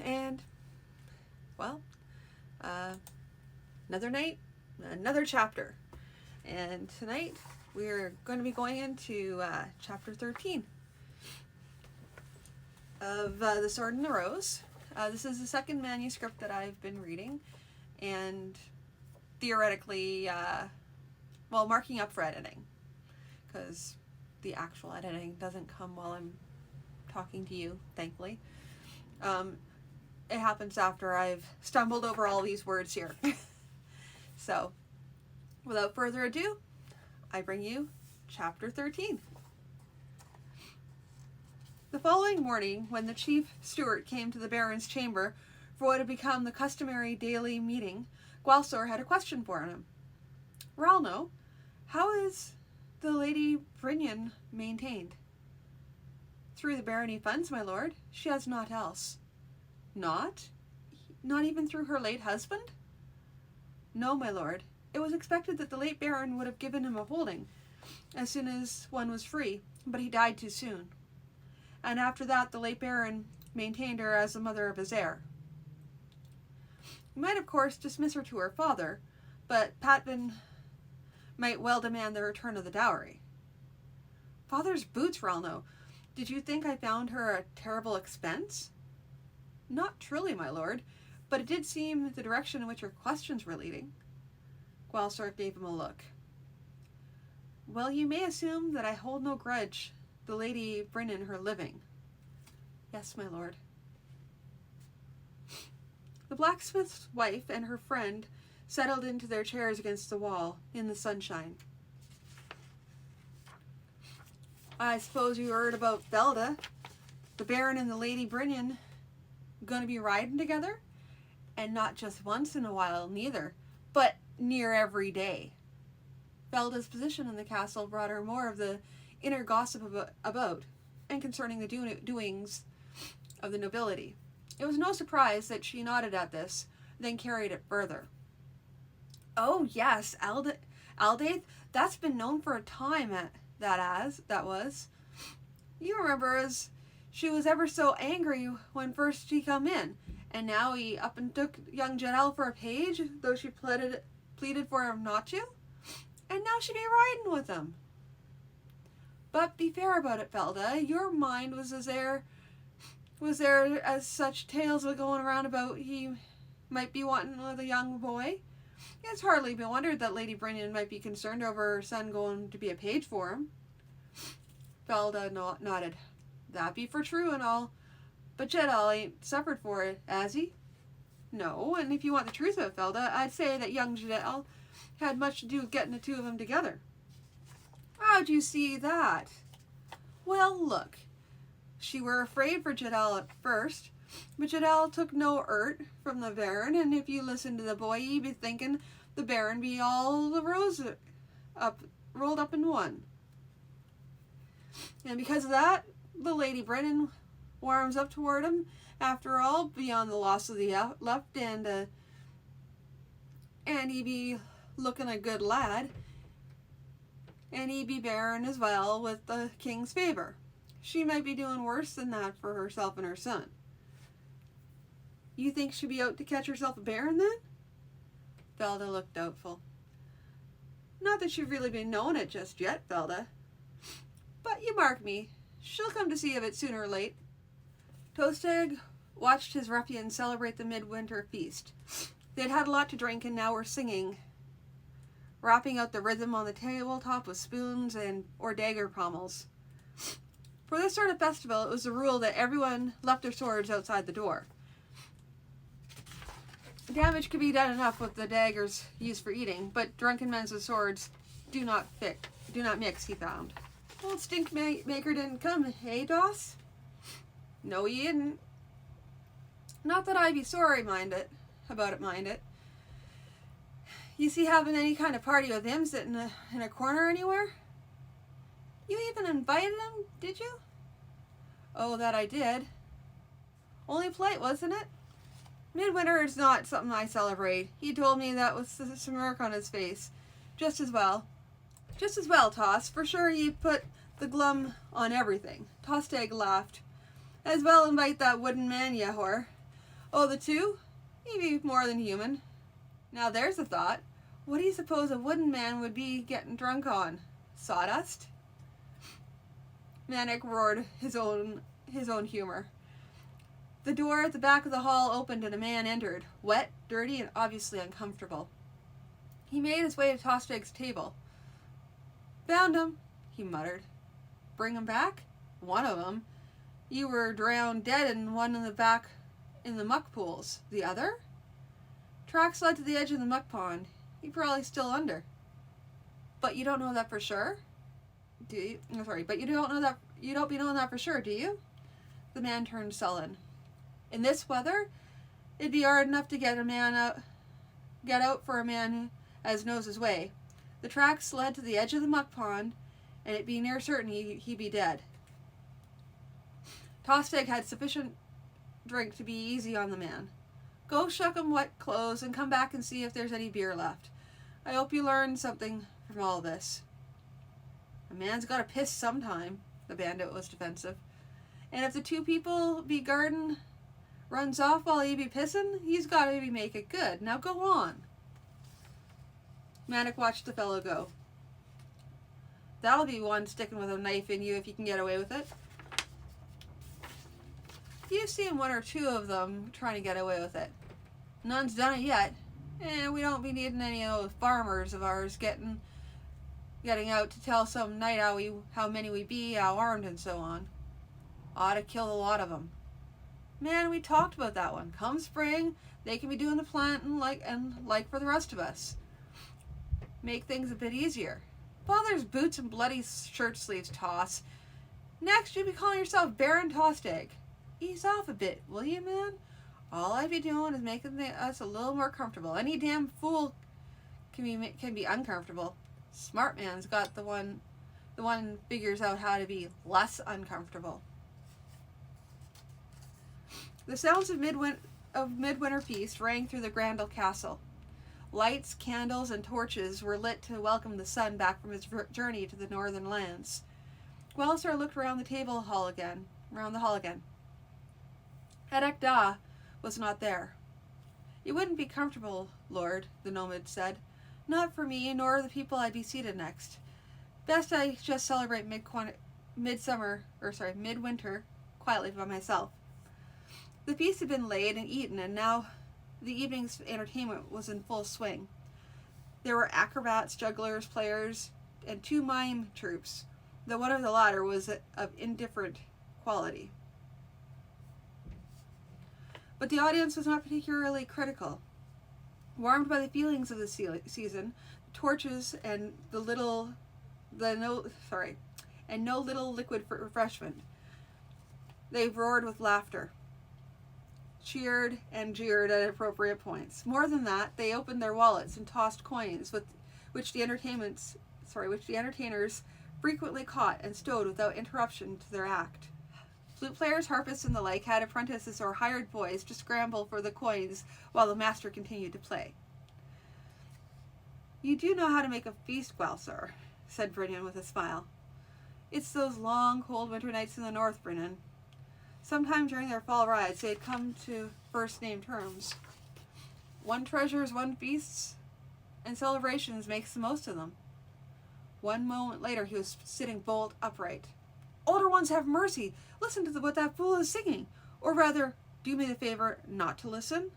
and, well, another night, another chapter. And tonight we're going to be going into chapter 13 of The Sword and the Rose. This is the second manuscript that I've been reading, and theoretically, marking up for editing, because the actual editing doesn't come while I'm talking to you, thankfully. It happens after I've stumbled over all these words here. So, without further ado, I bring you chapter 13. The following morning, when the chief steward came to the Baron's chamber for what had become the customary daily meeting, Gwausor had a question for him. "Ralno, how is the Lady Brynjan maintained?" "Through the barony funds, my lord. She has naught else." "Not? Not even through her late husband?" "No, my lord. It was expected that the late Baron would have given him a holding as soon as one was free, but he died too soon. And after that the late Baron maintained her as the mother of his heir. You might, of course, dismiss her to her father, but Patvin might well demand the return of the dowry." "Father's boots, Ralno. Did you think I found her a terrible expense?" "Not truly, my lord, but it did seem the direction in which your questions were leading." Gwausor gave him a look. "Well, you may assume that I hold no grudge the Lady Brynjan her living." "Yes, my lord." The blacksmith's wife and her friend settled into their chairs against the wall in the sunshine. "I suppose you heard about Velda. The Baron and the Lady Brynjan gonna be riding together? And not just once in a while, neither, but near every day." Velda's position in the castle brought her more of the inner gossip about and concerning the doings of the nobility. It was no surprise that she nodded at this, then carried it further. "Oh yes, Aldaith, that's been known for a time, that was. You remember as she was ever so angry when first she come in, and now he up and took young Jedel for a page, though she pleaded for him not to, and now she be riding with him. But be fair about it, Velda, your mind was there as such tales were going around about he might be wanting with a young boy. It's hardly been wondered that Lady Brynjan might be concerned over her son going to be a page for him." Velda nodded. "That be for true and all, but Jedel ain't suffered for it, has he?" "No, and if you want the truth of it, Velda, I'd say that young Jedel had much to do with getting the two of them together." "How'd you see that?" "Well, look. She were afraid for Jedel at first, but Jedel took no hurt from the Baron, and if you listen to the boy, ye be thinking the Baron be all the rose rolled up in one. And because of that, the Lady Brynjan warms up toward him after all, beyond the loss of the left, and he be looking a good lad, and he be Baron as well with the king's favour. She might be doing worse than that for herself and her son." "You think she'd be out to catch herself a Baron then?" Velda looked doubtful. "Not that she've really been knowing it just yet, Velda. But you mark me, she'll come to see of it sooner or late." Toasteg watched his ruffians celebrate the midwinter feast. They'd had a lot to drink and now were singing, rapping out the rhythm on the tabletop with spoons or dagger pommels. For this sort of festival, it was the rule that everyone left their swords outside the door. Damage could be done enough with the daggers used for eating, but drunken men with swords do not mix, he found. "Old Stinkmaker didn't come, eh, Doss?" "No, he didn't. Not that I be sorry about it. You see having any kind of party with him sitting in a corner anywhere?" "You even invited him, did you?" "Oh, that I did. Only polite, wasn't it? Midwinter is not something I celebrate. He told me that with a smirk on his face. Just as well, Toss. For sure he put the glum on everything." Tossdag laughed. "As well invite that wooden man, Yehor. Oh, the two? Maybe more than human. Now there's a thought. What do you suppose a wooden man would be getting drunk on? Sawdust? Manic roared his own humor. The door at the back of the hall opened and a man entered, wet, dirty, and obviously uncomfortable. He made his way to Tostig's table. Found him, he muttered. Bring him back? One of them. You were drowned dead and one in the back in the muck pools. The other? Tracks led to the edge of the muck pond. He's probably still under. But you don't know that for sure? Do you? Oh, sorry, but you don't know that. You don't be knowing that for sure, do you? The man turned sullen. In this weather, it'd be hard enough to get out for a man as knows his way. The tracks led to the edge of the muck pond, and it'd be near certain he'd be dead. Tostig had sufficient drink to be easy on the man. Go shuck 'em wet clothes and come back and see if there's any beer left. I hope you learned something from all this. A man's got to piss sometime, the bandit was defensive. And if the two people be guardin' runs off while he be pissin', he's got to be make it good. Now go on. Manic watched the fellow go. That'll be one sticking with a knife in you if you can get away with it. You've seen one or two of them trying to get away with it. None's done it yet, and we don't be needing any of those farmers of ours getting out to tell some night how many we be, how armed and so on. Ought to kill a lot of them. Man, we talked about that one. Come spring, they can be doing the planting like for the rest of us. Make things a bit easier. Father's boots and bloody shirt sleeves toss. Next, you be calling yourself Baron Tostig. Ease off a bit, will you, man? All I be doing is making us a little more comfortable. Any damn fool can be uncomfortable. Smart man's got the one figures out how to be less uncomfortable. The sounds of midwinter feast rang through the Grandel castle. Lights, candles, and torches were lit to welcome the sun back from his journey to the northern lands. Gwelsar looked around the hall again. Edek Da was not there. You wouldn't be comfortable, Lord, the Nomad said. Not for me, nor the people I'd be seated next. Best I just celebrate midwinter quietly by myself. The feast had been laid and eaten, and now the evening's entertainment was in full swing. There were acrobats, jugglers, players, and 2 mime troupes, though one of the latter was of indifferent quality. But the audience was not particularly critical. Warmed by the feelings of the season, torches and no little liquid refreshment, they roared with laughter, cheered and jeered at appropriate points. More than that, they opened their wallets and tossed coins, which the entertainers frequently caught and stowed without interruption to their act. Flute players, harpists, and the like had apprentices or hired boys to scramble for the coins while the master continued to play. You do know how to make a feast, Gwelsar, said Brynjan with a smile. It's those long, cold winter nights in the north, Brynjan. Sometime during their fall rides, they had come to first-name terms. One treasures, one feasts, and celebrations makes the most of them. One moment later, he was sitting bolt upright. Older ones have mercy. Listen to what that fool is singing. Or rather, do me the favor not to listen.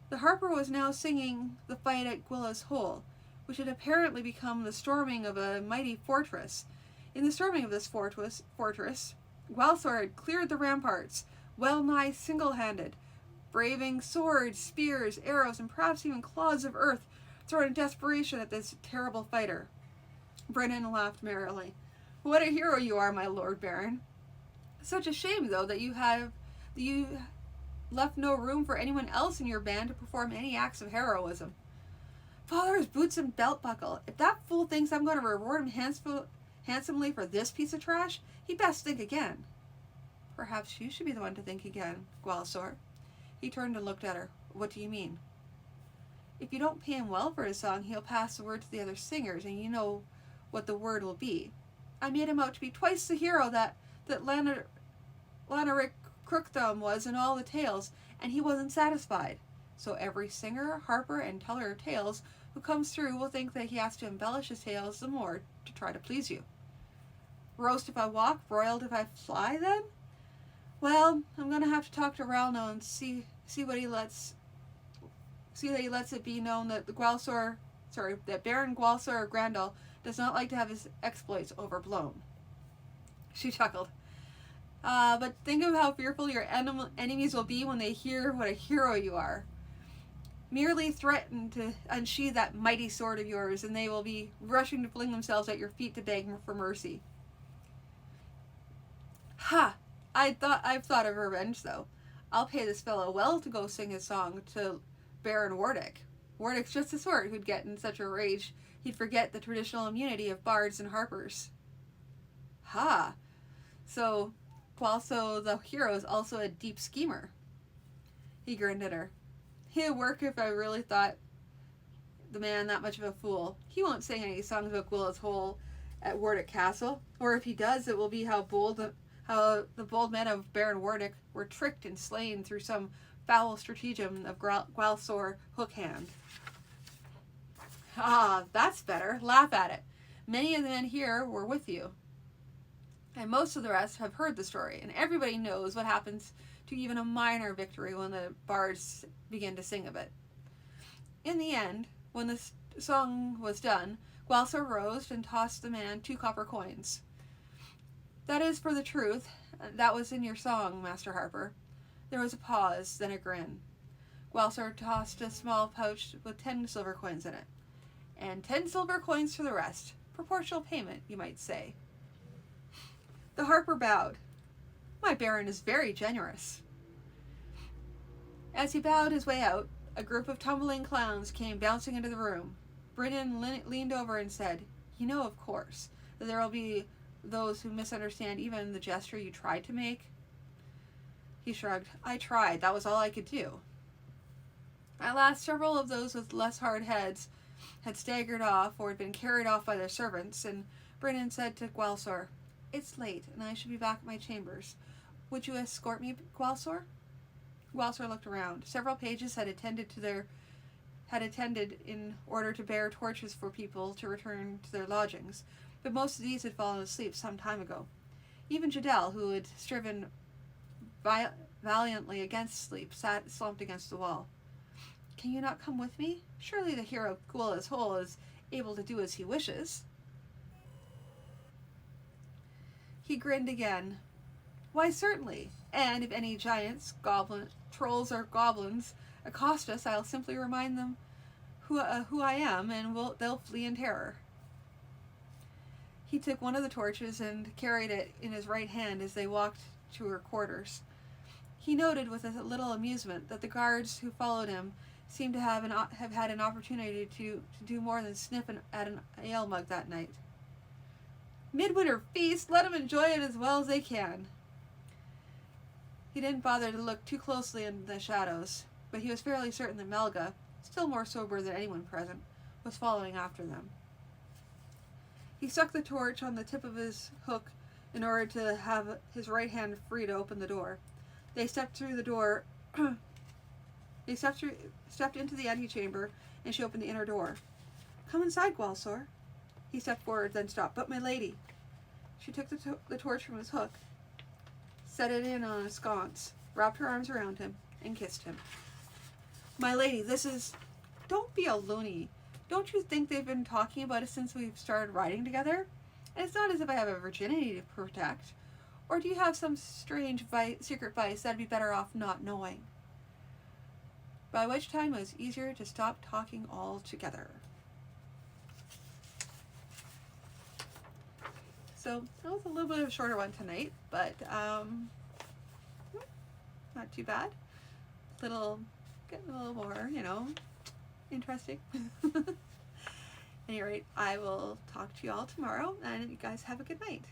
The harper was now singing the fight at Gwilla's Hole, which had apparently become the storming of a mighty fortress. In the storming of this fortress, Gwelsar had cleared the ramparts, well nigh single-handed, braving swords, spears, arrows, and perhaps even clods of earth thrown in desperation at this terrible fighter. Brennan laughed merrily. What a hero you are, my Lord Baron. Such a shame, though, that you left no room for anyone else in your band to perform any acts of heroism. Father's boots and belt buckle. If that fool thinks I'm going to reward him handsomely for this piece of trash, he'd best think again. Perhaps you should be the one to think again, Gwelsar. He turned and looked at her. What do you mean? If you don't pay him well for his song, he'll pass the word to the other singers, and you know what the word will be. I made him out to be twice the hero that Laneric Crookthumb was in all the tales, and he wasn't satisfied. So every singer, harper, and teller of tales who comes through will think that he has to embellish his tales the more to try to please you. Roast if I walk, broiled if I fly, then? Well, I'm going to have to talk to Ralno and see what he lets. See that he lets it be known that that Baron Gwalsor Grandal does not like to have his exploits overblown. She chuckled. But think of how fearful your enemies will be when they hear what a hero you are. Merely threaten to unsheathe that mighty sword of yours, and they will be rushing to fling themselves at your feet to beg for mercy. Ha! I've thought of revenge, though. I'll pay this fellow well to go sing his song to Baron Wardick. Wardick's just the sort who'd get in such a rage he'd forget the traditional immunity of bards and harpers. Ha! So Gwalso the hero is also a deep schemer. He grinned at her. It'd work if I really thought the man that much of a fool. He won't sing any songs about Gwila's hole at Wardick Castle, or if he does, it will be how the bold men of Baron Wardick were tricked and slain through some foul stratagem of Gwalsor Hookhand. Ah, that's better. Laugh at it. Many of the men here were with you, and most of the rest have heard the story, and everybody knows what happens to even a minor victory when the bards begin to sing of it. In the end, when the song was done, Gwalsor rose and tossed the man 2 copper coins. That is for the truth. That was in your song, Master Harper. There was a pause, then a grin. Gwalsor tossed a small pouch with 10 silver coins in it. And 10 silver coins for the rest. Proportional payment, you might say. The harper bowed. My baron is very generous. As he bowed his way out, a group of tumbling clowns came bouncing into the room. Brynn leaned over and said, You know, of course, that there will be those who misunderstand even the gesture you tried to make. He shrugged. I tried. That was all I could do. At last, several of those with less hard heads had staggered off or had been carried off by their servants, and Brynn said to Gwalsor, It's late, and I should be back at my chambers. Would you escort me, Gwalsor? Gwalsor looked around. Several pages had attended in order to bear torches for people to return to their lodgings, but most of these had fallen asleep some time ago. Even Jadel, who had striven valiantly against sleep, sat slumped against the wall. Can you not come with me? Surely the hero of Gwila's hole is able to do as he wishes. He grinned again. Why, certainly. And if any giants, trolls, or goblins accost us, I'll simply remind them who I am, and they'll flee in terror. He took one of the torches and carried it in his right hand as they walked to her quarters. He noted with a little amusement that the guards who followed him seemed to have had an opportunity to do more than sniff at an ale mug that night. Midwinter feast, let them enjoy it as well as they can. He didn't bother to look too closely in the shadows, but he was fairly certain that Melga, still more sober than anyone present, was following after them. He stuck the torch on the tip of his hook in order to have his right hand free to open the door. They stepped through the door. They stepped into the antechamber, and she opened the inner door. Come inside, Gwalsor. He stepped forward, then stopped. But my lady. She took the torch from his hook, set it in on a sconce, wrapped her arms around him, and kissed him. My lady, this is... Don't be a loony. Don't you think they've been talking about it since we've started riding together? And it's not as if I have a virginity to protect. Or do you have some strange secret vice that'd be better off not knowing? By which time it was easier to stop talking altogether. So that was a little bit of a shorter one tonight, but not too bad. Getting a little more, interesting. At any rate, I will talk to you all tomorrow, and you guys have a good night.